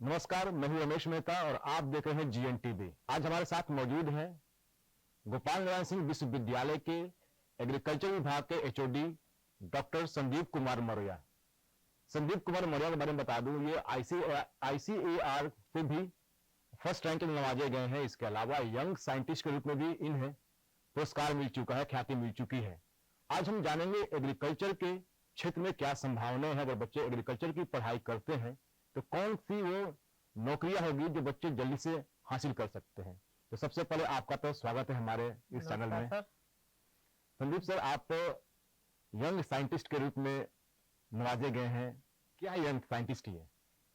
नमस्कार, मैं हूं रमेश मेहता और आप देख रहे हैं GNTV। आज हमारे साथ मौजूद हैं गोपाल नारायण सिंह विश्वविद्यालय के एग्रीकल्चर विभाग के HOD डॉक्टर संदीप कुमार मौर्य। संदीप कुमार मौर्य के बारे में बता दूं, ये ICAR पे भी फर्स्ट रैंक नवाजे गए हैं। इसके अलावा यंग साइंटिस्ट के रूप में भी इन्हें पुरस्कार मिल चुका है, ख्याति मिल चुकी है। आज हम जानेंगे एग्रीकल्चर के क्षेत्र में क्या संभावनाएं हैं। अगर बच्चे एग्रीकल्चर की पढ़ाई करते हैं तो कौन सी वो नौकरियां होगी जो बच्चे जल्दी से हासिल कर सकते हैं। तो सबसे पहले आपका तो स्वागत है हमारे इस चैनल में। संदीप सर, आप यंग साइंटिस्ट के रूप में नवाजे गए हैं। क्या यंग साइंटिस्ट ही है?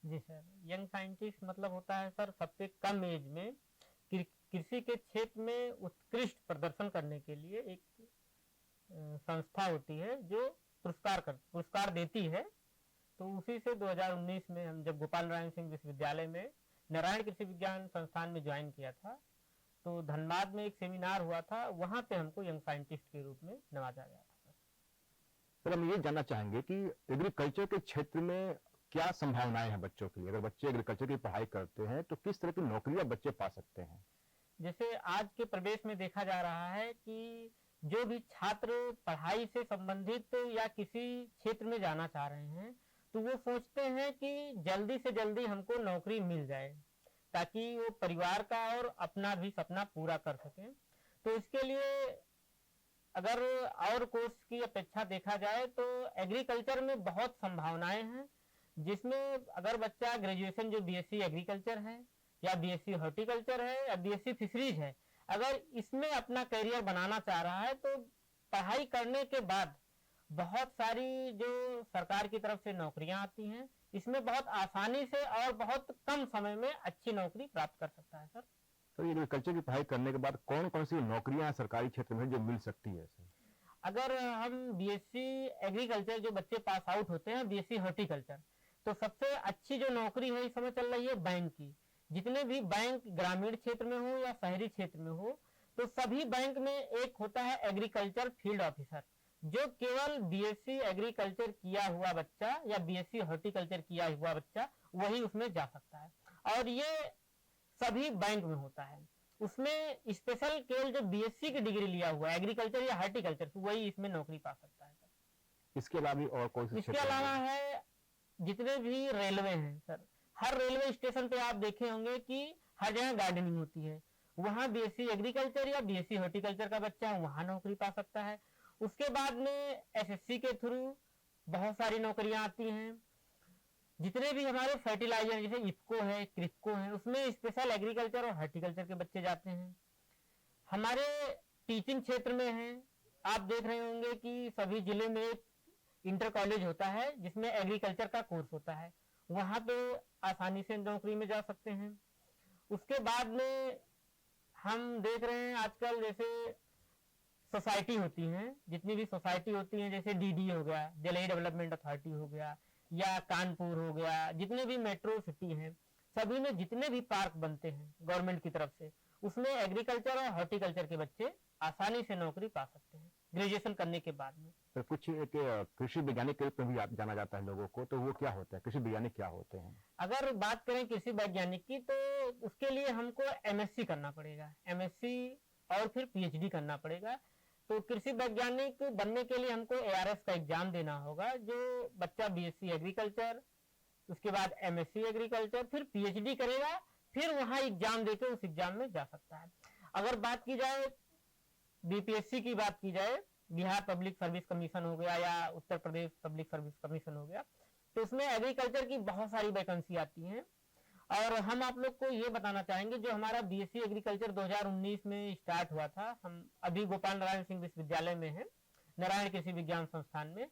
जी सर, यंग साइंटिस्ट मतलब होता है सर सबसे कम एज में कृषि के क्षेत्र में उत्कृष्ट प्रदर्शन करने के लिए एक संस्था होती है जो पुरस्कार देती है। तो उसी से 2019 में हम जब गोपाल नारायण सिंह विश्वविद्यालय में नारायण कृषि विज्ञान संस्थान में ज्वाइन किया था, तो धनबाद में एक सेमिनार हुआ था, वहां पे हमको यंग साइंटिस्ट के रूप में नवाजा गया था। सर, हम ये जानना चाहेंगे कि एग्रीकल्चर के क्षेत्र में क्या संभावनाएं हैं बच्चों के लिए। अगर बच्चे एग्रीकल्चर की पढ़ाई करते हैं तो किस तरह की नौकरियां बच्चे पा सकते हैं? जैसे आज के प्रदेश में देखा जा रहा है कि जो भी छात्र पढ़ाई से संबंधित या किसी क्षेत्र में जाना चाह रहे हैं तो वो सोचते हैं कि जल्दी से जल्दी हमको नौकरी मिल जाए ताकि वो परिवार का और अपना भी सपना पूरा कर सकें। तो इसके लिए अगर और कोर्स की अपेक्षा देखा जाए तो एग्रीकल्चर में बहुत संभावनाएं हैं, जिसमें अगर बच्चा ग्रेजुएशन जो BSc एग्रीकल्चर है या BSc हॉर्टिकल्चर है या BSc फिशरीज है, अगर इसमें अपना करियर बनाना चाह रहा है तो पढ़ाई करने के बाद बहुत सारी जो सरकार की तरफ से नौकरियां आती हैं, इसमें बहुत आसानी से और बहुत कम समय में अच्छी नौकरी प्राप्त कर सकता है। सर, तो एग्रीकल्चर की पढ़ाई करने के बाद कौन कौन सी नौकरियां सरकारी क्षेत्र में जो मिल सकती है? अगर हम BSc एग्रीकल्चर जो बच्चे पास आउट होते हैं BSc हॉर्टिकल्चर, तो सबसे अच्छी जो नौकरी है इस समय चल रही है बैंक की। जितने भी बैंक ग्रामीण क्षेत्र में हो या शहरी क्षेत्र में हो, तो सभी बैंक में एक होता है एग्रीकल्चर फील्ड ऑफिसर, जो केवल BSc एग्रीकल्चर किया हुआ बच्चा या BSc हॉर्टिकल्चर किया हुआ बच्चा वही उसमें जा सकता है। और ये सभी बैंक में होता है। उसमें स्पेशल केवल जो BSc की डिग्री लिया हुआ है एग्रीकल्चर या हॉर्टिकल्चर, वही इसमें नौकरी पा सकता है। इसके अलावा भी और कोई? इसके अलावा है जितने भी रेलवे हैं सर, हर रेलवे स्टेशन पे आप देखे होंगे कि हर जगह गार्डनिंग होती है, वहां BSc एग्रीकल्चर या BSc हॉर्टिकल्चर का बच्चा वहां नौकरी पा सकता है। उसके बाद में SSC के थ्रू बहुत सारी नौकरियां आती हैं। जितने भी हमारे फर्टिलाइजर जैसे इफको है, क्रिप्को है, उसमें स्पेशल एग्रीकल्चर और हॉर्टिकल्चर के बच्चे जाते हैं। हमारे टीचिंग क्षेत्र में है, आप देख रहे होंगे कि सभी जिले में एक इंटर कॉलेज होता है जिसमें एग्रीकल्चर का कोर्स होता है, वहां पे आसानी से नौकरी में जा सकते हैं। उसके बाद में हम देख रहे हैं आजकल जैसे सोसाइटी होती हैं, जितनी भी सोसाइटी होती हैं, जैसे DD हो गया, दिल्ली डेवलपमेंट अथॉरिटी हो गया, या कानपुर हो गया, जितने भी मेट्रो सिटी हैं, सभी में जितने भी पार्क बनते हैं गवर्नमेंट की तरफ से, उसमें एग्रीकल्चर और हॉर्टिकल्चर के बच्चे आसानी से नौकरी पा सकते हैं ग्रेजुएशन करने के बाद में। तो कुछ एक कृषि वैज्ञानिक के रूप में भी जाना जाता है लोगों को, तो वो क्या होता है? कृषि वैज्ञानिक क्या होते हैं? अगर बात करें कृषि वैज्ञानिक की, तो उसके लिए हमको MSc करना पड़ेगा, MSc और फिर PhD करना पड़ेगा। तो कृषि वैज्ञानिक बनने के लिए हमको ARS का एग्जाम देना होगा, जो बच्चा BSc एग्रीकल्चर, उसके बाद MSc एग्रीकल्चर, फिर PhD करेगा, फिर वहां एग्जाम देकर उस एग्जाम में जा सकता है। अगर बात की जाए BPSC की, बात की जाए बिहार पब्लिक सर्विस कमीशन हो गया या Uttar Pradesh public service commission हो गया, तो उसमें एग्रीकल्चर की बहुत सारी वैकेंसी आती हैं। और हम आप लोग को ये बताना चाहेंगे, जो हमारा BSc एग्रीकल्चर 2019 में स्टार्ट हुआ था, हम अभी गोपाल नारायण सिंह विश्वविद्यालय में है, नारायण कृषि विज्ञान संस्थान में,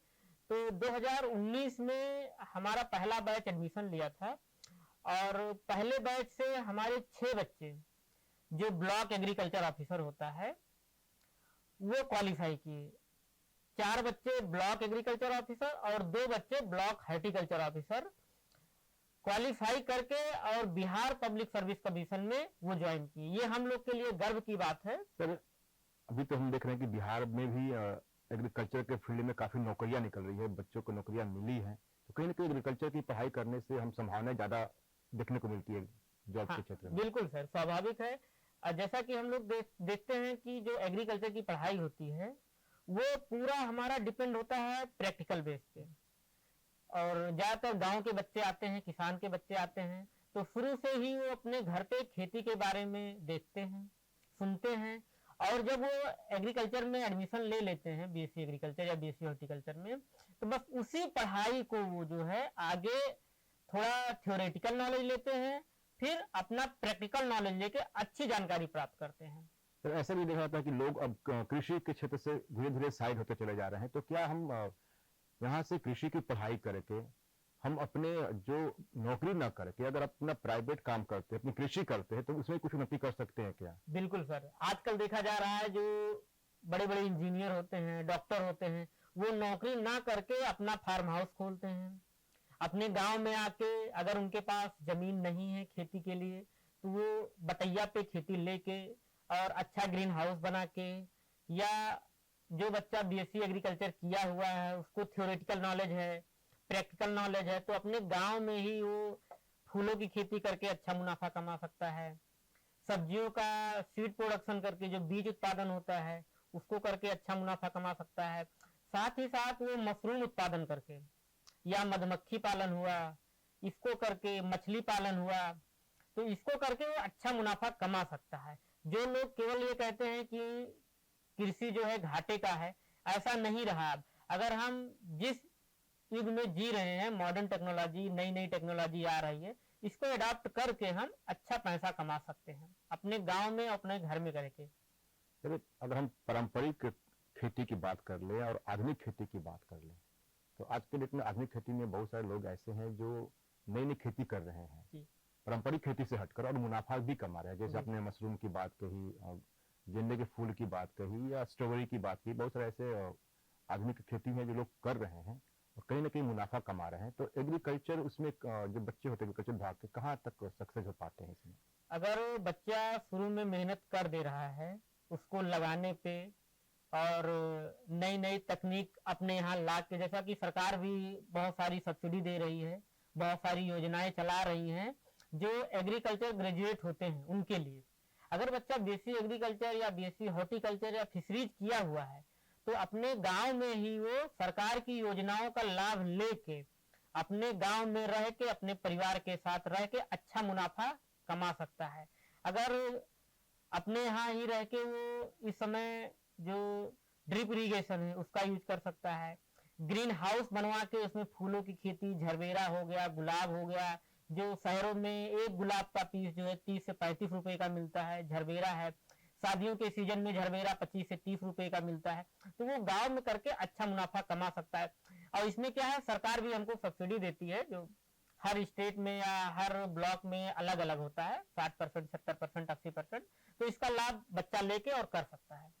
तो 2019 में हमारा पहला बैच एडमिशन लिया था। और पहले बैच से हमारे 6 बच्चे जो ब्लॉक एग्रीकल्चर ऑफिसर होता है वो क्वालिफाई किए, 4 बच्चे ब्लॉक एग्रीकल्चर ऑफिसर और 2 बच्चे ब्लॉक हॉर्टिकल्चर ऑफिसर क्वालिफाई करके और बिहार पब्लिक सर्विस कमीशन में वो ज्वाइन किए। ये हम लोग के लिए गर्व की बात है। सर, अभी तो हम देख रहे हैं कि बिहार में भी एग्रीकल्चर के फील्ड में काफी नौकरियां निकल रही है, बच्चों को नौकरियां मिली हैं। तो कहीं ना कहीं एग्रीकल्चर की पढ़ाई करने से हम संभावनाएं ज्यादा देखने को मिलती है जॉब हाँ, के क्षेत्र में? बिल्कुल सर, स्वाभाविक है। जैसा कि हम लोग देखते हैं कि जो एग्रीकल्चर की पढ़ाई होती है वो पूरा हमारा डिपेंड होता है प्रैक्टिकल बेस पे। और ज्यादातर गांव के बच्चे आते हैं, किसान के बच्चे आते हैं, तो शुरू से ही वो अपने घर पे खेती के बारे में देखते हैं, सुनते हैं। और जब वो एग्रीकल्चर में एडमिशन ले लेते हैं, बीएससी एग्रीकल्चर या बीएससी हॉर्टिकल्चर में, तो बस उसी पढ़ाई को वो जो है आगे थोड़ा थ्योरेटिकल नॉलेज लेते हैं, फिर अपना प्रैक्टिकल नॉलेज लेके अच्छी जानकारी प्राप्त करते हैं। तो ऐसा भी देखा जाता है कि लोग अब कृषि के क्षेत्र से धीरे धीरे साइड होते चले जा रहे हैं, तो क्या हम यहाँ से कृषि की पढ़ाई करके हम अपने जो नौकरी ना करके अगर अपना प्राइवेट काम करते हैं, अपनी कृषि करते हैं, तो उसमें कुछ उन्नति कर सकते हैं क्या? बिल्कुल सर, आजकल देखा जा रहा है जो बड़े बड़े इंजीनियर होते हैं, डॉक्टर होते हैं, वो नौकरी ना करके अपना फार्म हाउस खोलते हैं। अपने गांव में आके अगर उनके पास जमीन नहीं है खेती के लिए, तो वो बटैया पे खेती लेके और अच्छा ग्रीन हाउस बना के, या जो बच्चा बीएससी एग्रीकल्चर किया हुआ है उसको थ्योरेटिकल नॉलेज है, प्रैक्टिकल नॉलेज है, तो अपने गांव में ही वो फूलों की खेती करके अच्छा मुनाफा कमा सकता है। सब्जियों का सीड प्रोडक्शन करके जो बीज उत्पादन होता है उसको करके अच्छा मुनाफा कमा सकता है। साथ ही साथ वो मशरूम उत्पादन करके या मधुमक्खी पालन हुआ, इसको करके मछली पालन हुआ, तो इसको करके वो अच्छा मुनाफा कमा सकता है। जो लोग केवल ये कहते हैं कि कृषि जो है घाटे का है, ऐसा नहीं रहा। अब अगर हम जिस युग में जी रहे हैं, मॉडर्न टेक्नोलॉजी, नई नई टेक्नोलॉजी आ रही है, इसको अडॉप्ट करके हम अच्छा पैसा कमा सकते हैं अपने गांव में, अपने घर में करके। चलिए, अगर हम पारंपरिक खेती की बात कर ले और आधुनिक खेती की बात कर ले, तो आज के डेट में आधुनिक खेती में बहुत सारे लोग ऐसे हैं जो नई नई खेती कर रहे हैं पारंपरिक खेती से हटकर, और मुनाफा भी कमा रहे हैं। जैसे आपने मशरूम की बात कही, गेंदे के फूल की बात कही, या स्ट्रॉबेरी की बात की, बहुत सारे ऐसे आधुनिक खेती है जो लोग कर रहे हैं और कहीं ना कहीं मुनाफा कमा रहे हैं। तो एग्रीकल्चर उसमें जो बच्चे होते हैं एग्रीकल्चर विभाग के, कहाँ तक सक्सेस हो पाते हैं इसमें? अगर बच्चा शुरू में मेहनत कर दे रहा है उसको लगाने पे, और नई नई तकनीक अपने यहाँ ला के, जैसा कि सरकार भी बहुत सारी सब्सिडी दे रही है, बहुत सारी योजनाएं चला रही हैं जो एग्रीकल्चर ग्रेजुएट होते हैं उनके लिए। अगर बच्चा बीएससी एग्रीकल्चर या बीएससी हॉर्टिकल्चर या फिशरीज किया हुआ है, तो अपने गांव में ही वो सरकार की योजनाओं का लाभ लेके अपने गांव में रह के, अपने परिवार के साथ रह के अच्छा मुनाफा कमा सकता है। अगर अपने यहाँ ही रह के वो इस समय जो ड्रिप इरिगेशन है उसका यूज कर सकता है, ग्रीन हाउस बनवा के उसमें फूलों की खेती, झरबेरा हो गया, गुलाब हो गया, जो शहरों में एक गुलाब का पीस जो है 30 से 35 रुपए का मिलता है, झरबेरा है, शादियों के सीजन में झरबेरा 25 से 30 रुपए का मिलता है, तो वो गांव में करके अच्छा मुनाफा कमा सकता है। और इसमें क्या है, सरकार भी हमको सब्सिडी देती है, जो हर स्टेट में या हर ब्लॉक में अलग अलग होता है, 60%, 70%, 80%, तो इसका लाभ बच्चा लेके और कर सकता है।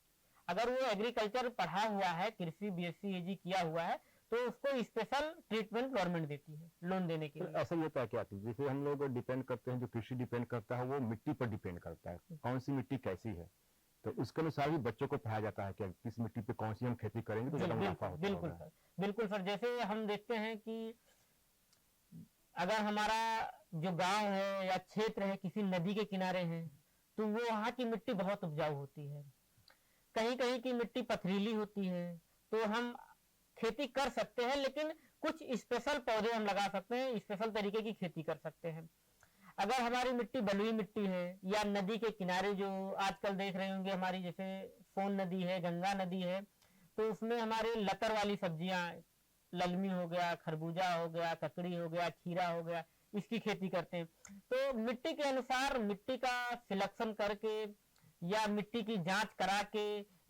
अगर वो एग्रीकल्चर पढ़ा हुआ है, कृषि बीएससी एजी किया हुआ है, तो उसको स्पेशल ट्रीटमेंट गवर्नमेंट देती है लोन देने के लिए। ऐसा ही होता है क्या? जैसे हम लोग डिपेंड करते हैं, जो कृषि डिपेंड करता है वो मिट्टी पर डिपेंड करता है, कौन सी मिट्टी कैसी है, तो उसके अनुसार भी बच्चों को पढ़ाया जाता है कि किस मिट्टी पे कौन सी हम खेती करेंगे तो ज्यादा मुनाफा होता है। बिल्कुल सर, बिल्कुल सर। जैसे हम देखते हैं कि अगर हमारा जो गांव है या क्षेत्र है किसी नदी के किनारे है, तो वो वहाँ की मिट्टी बहुत उपजाऊ होती है। कहीं कहीं की मिट्टी पथरीली होती है, तो हम खेती कर सकते हैं, लेकिन कुछ स्पेशल पौधे हम लगा सकते हैं, स्पेशल तरीके की खेती कर सकते हैं। अगर हमारी मिट्टी बलुई मिट्टी है या नदी के किनारे, जो आजकल देख रहे होंगे हमारी जैसे सोन नदी है, गंगा नदी है, तो उसमें हमारे लतर वाली सब्जियां, ललमी हो गया, खरबूजा हो गया, ककड़ी हो गया, खीरा हो गया, इसकी खेती करते हैं। तो मिट्टी के अनुसार मिट्टी का सिलेक्शन करके या मिट्टी की जांच करा के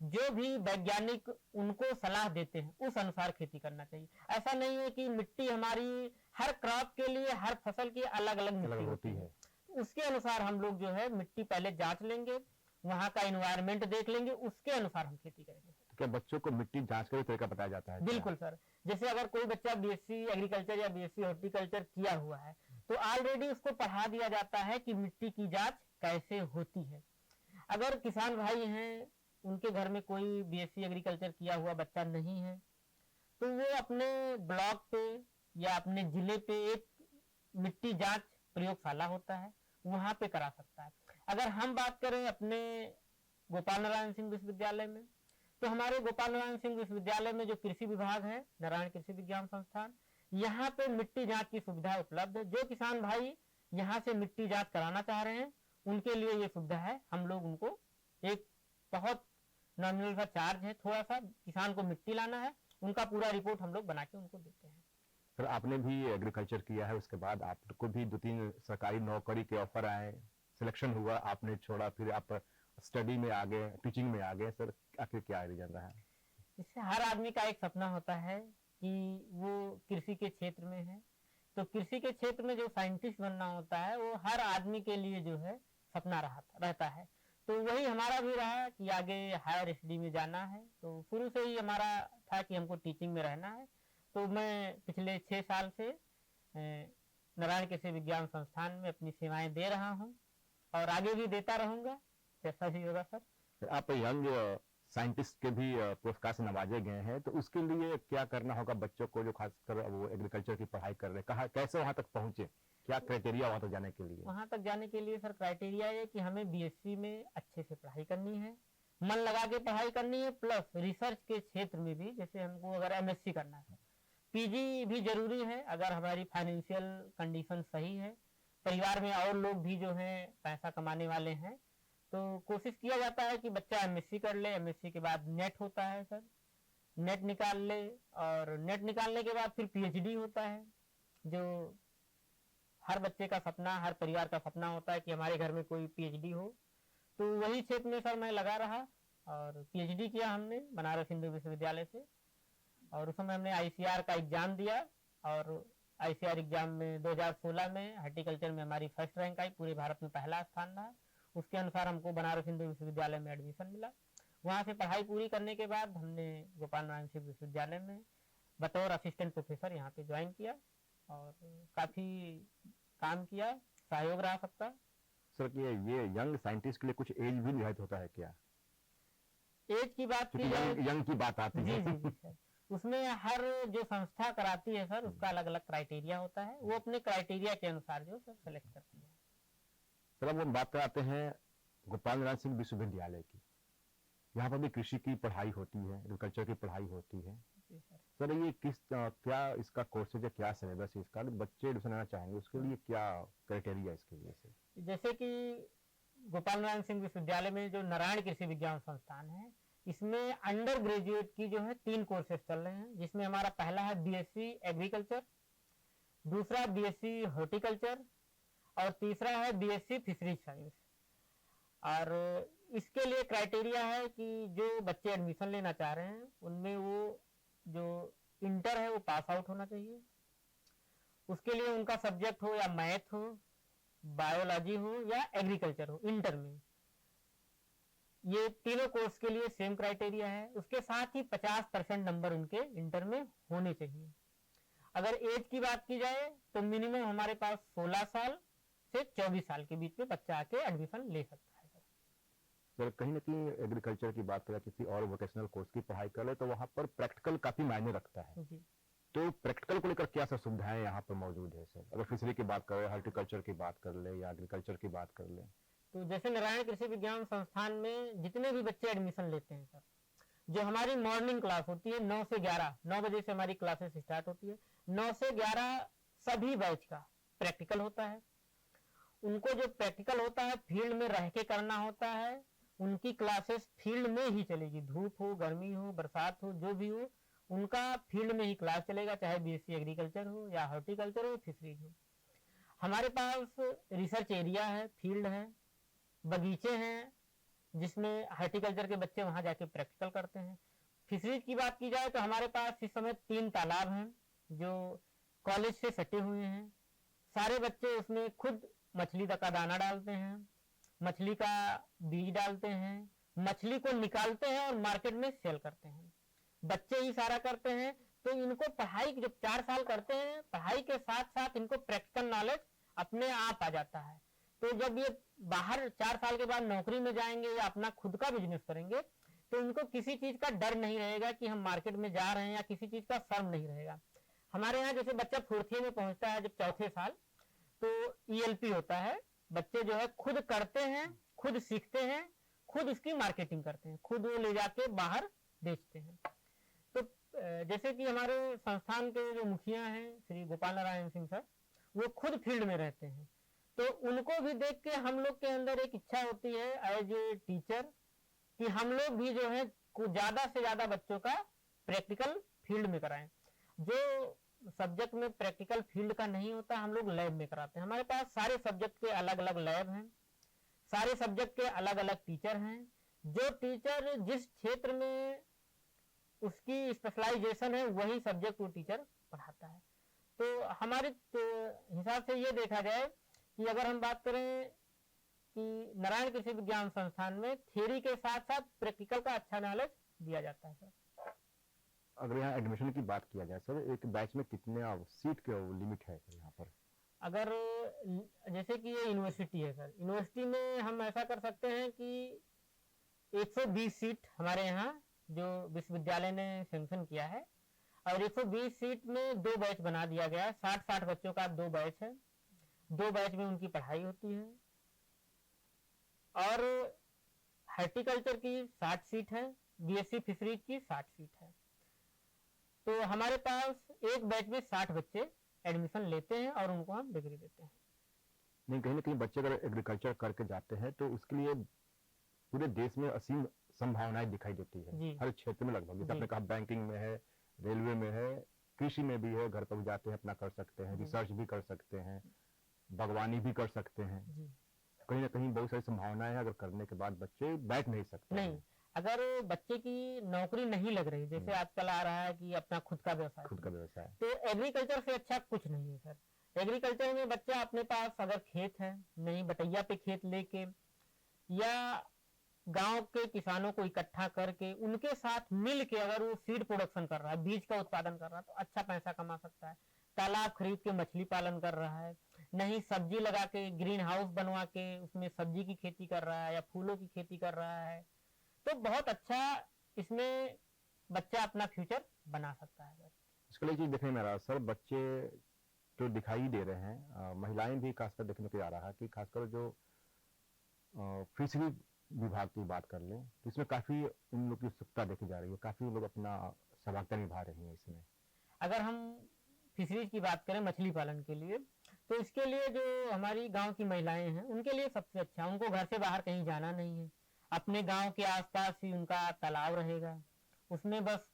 जो भी वैज्ञानिक उनको सलाह देते हैं उस अनुसार खेती करना चाहिए। ऐसा नहीं है कि मिट्टी हमारी हर क्रॉप के लिए, हर फसल की अलग अलग मिट्टी होती है, उसके अनुसार हम लोग जो है मिट्टी पहले जांच लेंगे, वहाँ का एनवायरमेंट देख लेंगे, उसके अनुसार हम खेती करेंगे। तो क्या बच्चों को मिट्टी जांच का तरीका बताया जाता है? बिल्कुल सर। जैसे अगर कोई बच्चा बीएससी एग्रीकल्चर या बीएससी हॉर्टिकल्चर किया हुआ है, तो ऑलरेडी उसको पढ़ा दिया जाता है कि मिट्टी की जांच कैसे होती है। अगर किसान भाई हैं, उनके घर में कोई बीएससी एग्रीकल्चर किया हुआ बच्चा नहीं है, तो वो अपने ब्लॉक पे या अपने जिले पे एक मिट्टी जांच प्रयोगशाला होता है, वहां पे करा सकता है। अगर हम बात करें अपने गोपाल नारायण सिंह विश्वविद्यालय में, तो हमारे गोपाल नारायण सिंह विश्वविद्यालय में जो कृषि विभाग है, नारायण कृषि विज्ञान संस्थान, यहाँ पे मिट्टी जांच की सुविधा उपलब्ध है। जो किसान भाई यहाँ से मिट्टी जांच कराना चाह रहे हैं, उनके लिए ये सुविधा है। हम लोग उनको एक बहुत नॉमिनल सा चार्ज है, थोड़ा सा, किसान को मिट्टी लाना है, उनका पूरा रिपोर्ट हम लोग बना के उनको देते हैं। सर आपने भी एग्रीकल्चर किया है, उसके बाद आपको भी 2-3 सरकारी नौकरी के ऑफर आए, सिलेक्शन हुआ, आपने छोड़ा, फिर आप स्टडी में आ गए, टीचिंग में आ गए। सर आखिर क्या रीजन रहा? इससे हर आदमी का एक सपना होता है कि वो कृषि के क्षेत्र में है, तो कृषि के क्षेत्र में जो साइंटिस्ट बनना होता है वो हर आदमी के लिए जो है सपना रहता है। तो वही हमारा भी रहा कि आगे हायर स्टडी में जाना है। तो शुरू से ही हमारा था कि हमको टीचिंग में रहना है। तो मैं पिछले 6 साल से नारायण कृषि विज्ञान संस्थान में अपनी सेवाएं दे रहा हूं और आगे भी देता रहूंगा, जैसा भी होगा। सर आप यंग साइंटिस्ट के भी पुरस्कार से नवाजे गए हैं, तो उसके लिए क्या करना होगा बच्चों को जो खासकर वो एग्रीकल्चर की पढ़ाई कर रहे हैं? कहाँ कैसे वहां तक पहुंचे, क्या क्राइटेरिया वहां तक जाने के लिए? वहां तक जाने के लिए सर क्राइटेरिया है कि हमें बीएससी में अच्छे से पढ़ाई करनी है, मन लगा के पढ़ाई करनी है, प्लस रिसर्च के क्षेत्र में भी, जैसे हमको अगर एमएससी करना है, पीजी भी जरूरी है। अगर हमारी फाइनेंशियल कंडीशन सही है, परिवार में और लोग भी जो है पैसा कमाने वाले हैं, तो कोशिश किया जाता है कि बच्चा एमएससी कर ले। एमएससी के बाद नेट होता है सर, नेट निकाल ले, और नेट निकालने के बाद फिर पीएचडी होता है, जो हर बच्चे का सपना, हर परिवार का सपना होता है कि हमारे घर में कोई पीएचडी हो। तो वही क्षेत्र में सर मैं लगा रहा और पीएचडी किया हमने बनारस हिंदू विश्वविद्यालय से। और उस समय हमने आईसीआर का एग्जाम दिया और आईसीआर एग्जाम में 2016 में हॉर्टिकल्चर में हमारी फर्स्ट रैंक आई, पूरे भारत में पहला स्थान रहा। उसके अनुसार हमको बनारस हिंदू विश्वविद्यालय में एडमिशन मिला। वहाँ से पढ़ाई पूरी करने के बाद हमने गोपाल नारायण सिंह विश्वविद्यालय में बतौर असिस्टेंट प्रोफेसर यहाँ पे ज्वाइन किया और काफी काम किया, सहयोग रहा सबका। सर ये यंग साइंटिस्ट के लिए कुछ एज भी निर्धारित होता है क्या? एज की बात की जाए, यंग की बात आती है जी सर, उसमें हर जो संस्था कराती है सर उसका अलग अलग क्राइटेरिया होता है, वो अपने क्राइटेरिया के अनुसार जो सर सेलेक्ट करती है। सर अब हम बात कराते हैं गोपाल नारायण सिंह विश्वविद्यालय की। यहाँ पर भी कृषि की पढ़ाई होती है, एग्रीकल्चर की पढ़ाई होती है। सर ये क्या इसका कोर्सेज है, क्या सिलेबस है इसका? बच्चे एडमिशन लेना चाहेंगे उसके लिए क्या क्राइटेरिया इसके लिए? से जैसे कि गोपाल नारायण सिंह विश्वविद्यालय में जो नारायण कृषि विज्ञान संस्थान है, इसमें अंडर ग्रेजुएट की जो है 3 कोर्सेज चल रहे हैं, जिसमें हमारा पहला है बीएससी एग्रीकल्चर, दूसरा बीएससी हॉर्टिकल्चर और तीसरा है बीएससी फिशरीज साइंस। और इसके लिए क्राइटेरिया है कि जो बच्चे एडमिशन लेना चाह रहे हैं उनमें वो जो इंटर है वो पास आउट होना चाहिए। उसके लिए उनका सब्जेक्ट हो या मैथ हो, बायोलॉजी हो या एग्रीकल्चर हो, इंटर में ये तीनों कोर्स के लिए सेम क्राइटेरिया है। उसके साथ ही 50% नंबर उनके इंटर में होने चाहिए। अगर एज की बात की जाए तो मिनिमम हमारे पास 16 साल से 24 साल के बीच में बच्चा आके एडमिशन ले सकता है। सर कहीं ना कहीं एग्रीकल्चर की बात करें, किसी और वोकेशनल कोर्स की पढ़ाई कर ले तो वहाँ पर प्रैक्टिकल काफी मायने रखता है जी। तो प्रैक्टिकल को लेकर क्या सब सुविधाएं यहाँ पर मौजूद है? सर अगर फिशरी की बात करें, हॉर्टिकल्चर की बात कर ले या एग्रीकल्चर की बात कर ले, तो जैसे नारायण कृषि विज्ञान संस्थान में जितने भी बच्चे एडमिशन लेते हैं सर, जो हमारी मॉर्निंग क्लास होती है 9 से 11, 9 बजे से हमारी क्लासेस स्टार्ट होती है, 9 से 11 सभी बैच का प्रैक्टिकल होता है। उनको जो प्रैक्टिकल होता है फील्ड में रह के करना होता है, उनकी क्लासेस फील्ड में ही चलेगी, धूप हो, गर्मी हो, बरसात हो, जो भी हो, उनका फील्ड में ही क्लास चलेगा, चाहे बीएससी एग्रीकल्चर हो या हॉर्टिकल्चर हो, फिशरीज हो। हमारे पास रिसर्च एरिया है, फील्ड है, बगीचे हैं, जिसमें हॉर्टिकल्चर के बच्चे वहां जाके प्रैक्टिकल करते हैं। फिशरीज की बात की जाए तो हमारे पास इस समय 3 तालाब हैं जो कॉलेज से सटे हुए हैं। सारे बच्चे उसमें खुद मछली का दाना डालते हैं, मछली का बीज डालते हैं, मछली को निकालते हैं और मार्केट में सेल करते हैं। बच्चे ही सारा करते हैं। तो इनको पढ़ाई जब 4 साल करते हैं, पढ़ाई के साथ साथ इनको प्रैक्टिकल नॉलेज अपने आप आ जाता है। तो जब ये बाहर 4 साल के बाद नौकरी में जाएंगे या अपना खुद का बिजनेस करेंगे तो इनको किसी चीज का डर नहीं रहेगा कि हम मार्केट में जा रहे हैं, या किसी चीज का शर्म नहीं रहेगा। हमारे यहाँ जैसे बच्चा 4th में पहुंचता है जब 4थे साल, तो ELP होता है, बच्चे जो है खुद करते हैं, खुद सीखते हैं, खुद उसकी मार्केटिंग करते हैं, खुद वो ले जाके बाहर बेचते हैं। तो जैसे कि हमारे संस्थान के जो मुखिया हैं श्री गोपाल नारायण सिंह सर, वो खुद फील्ड में रहते हैं, तो उनको भी देख के हम लोग के अंदर एक इच्छा होती है एज ए टीचर कि हम लोग भी जो है ज्यादा से ज्यादा बच्चों का प्रैक्टिकल फील्ड में कराएं। जो सब्जेक्ट में प्रैक्टिकल फील्ड का नहीं होता हम लोग लैब में कराते हैं। हमारे पास सारे सब्जेक्ट के अलग अलग लैब हैं, सारे सब्जेक्ट के अलग अलग टीचर हैं। जो टीचर जिस क्षेत्र में उसकी स्पेशलाइजेशन है वही सब्जेक्ट वो टीचर पढ़ाता है। तो हमारे हिसाब से ये देखा जाए कि अगर हम बात करें कि नारायण कृषि विज्ञान संस्थान में थ्योरी के साथ साथ प्रैक्टिकल का अच्छा नॉलेज दिया जाता है सर। अगर यहाँ एडमिशन की बात किया जाए सर, एक बैच में कितने सीट के लिमिट है यहाँ पर? अगर जैसे कि ये यूनिवर्सिटी है सर, यूनिवर्सिटी में हम ऐसा कर सकते हैं कि 120 सीट हमारे यहाँ जो विश्वविद्यालय ने सैंक्शन किया है, और 120 सीट में 2 बैच बना दिया गया है। 60-60 बच्चों का 2 बैच है, 2 बैच में उनकी पढ़ाई होती है। और हॉर्टिकल्चर की 60 सीट है, BSc फिशरीज की 60 सीट है। तो हमारे पास एक बैच में 60 बच्चे एडमिशन लेते हैं और उनको हम डिग्री देते हैं। नहीं, कहीं ना कहीं बच्चे अगर एग्रीकल्चर करके जाते हैं तो उसके लिए पूरे देश में असीम संभावनाएं दिखाई देती है, हर क्षेत्र में लगभग। जैसे आपने कहा बैंकिंग में है, रेलवे में है, कृषि में भी है, घर पर जाते हैं अपना कर सकते हैं, रिसर्च भी कर सकते हैं, बागवानी भी कर सकते हैं। कहीं ना कहीं बहुत सारी संभावनाएं हैं। अगर करने के बाद बच्चे बैठ नहीं सकते नहीं, अगर बच्चे की नौकरी नहीं लग रही, जैसे आजकल आ रहा है कि अपना खुद का व्यवसाय, तो एग्रीकल्चर से अच्छा कुछ नहीं है सर। एग्रीकल्चर में बच्चा अपने पास अगर खेत है, नहीं बटैया पे खेत लेके या गांव के किसानों को इकट्ठा करके उनके साथ मिल के अगर वो सीड प्रोडक्शन कर रहा है, बीज का उत्पादन कर रहा है, तो अच्छा पैसा कमा सकता है। तालाब खरीद के मछली पालन कर रहा है, नहीं सब्जी लगा के ग्रीन हाउस बनवा के उसमें सब्जी की खेती कर रहा है या फूलों की खेती कर रहा है, तो बहुत अच्छा इसमें बच्चा अपना फ्यूचर बना सकता है। इसके लिए चीज देखने में आ रहा सर, बच्चे जो दिखाई दे रहे हैं, महिलाएं भी खासकर देखने को आ रहा है कि खासकर जो फिशरी विभाग की बात कर लें तो इसमें काफी उन लोग की उत्सुकता देखी जा रही है, काफी लोग अपना सहभागिता निभा रही है इसमें। अगर हम फिशरीज की बात करें मछली पालन के लिए, तो इसके लिए जो हमारी गांव की महिलाएं हैं उनके लिए सबसे अच्छा, उनको घर से बाहर कहीं जाना नहीं है, अपने गांव के आसपास ही उनका तालाब रहेगा, उसमें बस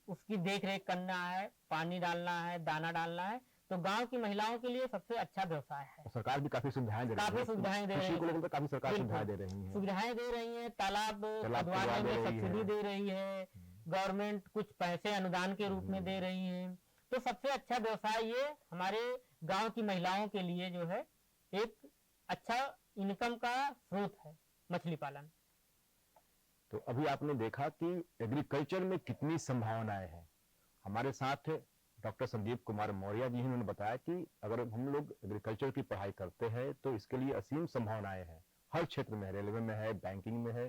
उसकी देख रेख करना है, पानी डालना है, दाना डालना है। तो गांव की महिलाओं के लिए सबसे अच्छा व्यवसाय है। सरकार भी काफी सुविधाएं दे रही है, काफी सुविधाएं दे रही है, काफी सरकार सुविधाएं दे रही है, तालाब खुदवाने में सब्सिडी दे रही है, गवर्नमेंट कुछ पैसे अनुदान के रूप में दे रही है। तो सबसे अच्छा व्यवसाय ये हमारे गांव की महिलाओं के लिए जो है एक अच्छा इनकम का स्रोत है मछली पालन। तो अभी आपने देखा कि एग्रीकल्चर में कितनी संभावनाएं हैं। हमारे साथ डॉक्टर संदीप कुमार मौर्य जी, उन्होंने बताया कि अगर हम लोग एग्रीकल्चर की पढ़ाई करते हैं तो इसके लिए असीम संभावनाएं हैं, हर क्षेत्र में है, रेलवे में है, बैंकिंग में है,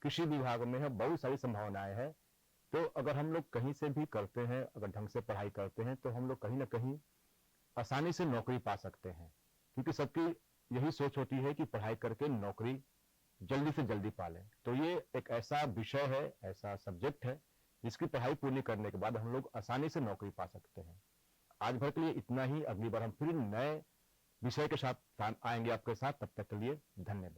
कृषि विभाग में है, बहुत सारी संभावनाएं हैं। तो अगर हम लोग कहीं से भी करते हैं, अगर ढंग से पढ़ाई करते हैं तो हम लोग कहीं ना कहीं आसानी से नौकरी पा सकते हैं, क्योंकि सबकी यही सोच होती है कि पढ़ाई करके नौकरी जल्दी से जल्दी पा लें। तो ये एक ऐसा विषय है, ऐसा सब्जेक्ट है जिसकी पढ़ाई पूरी करने के बाद हम लोग आसानी से नौकरी पा सकते हैं। आज भर के लिए इतना ही, अगली बार हम फिर नए विषय के साथ आएंगे आपके साथ, तब तक के लिए धन्यवाद।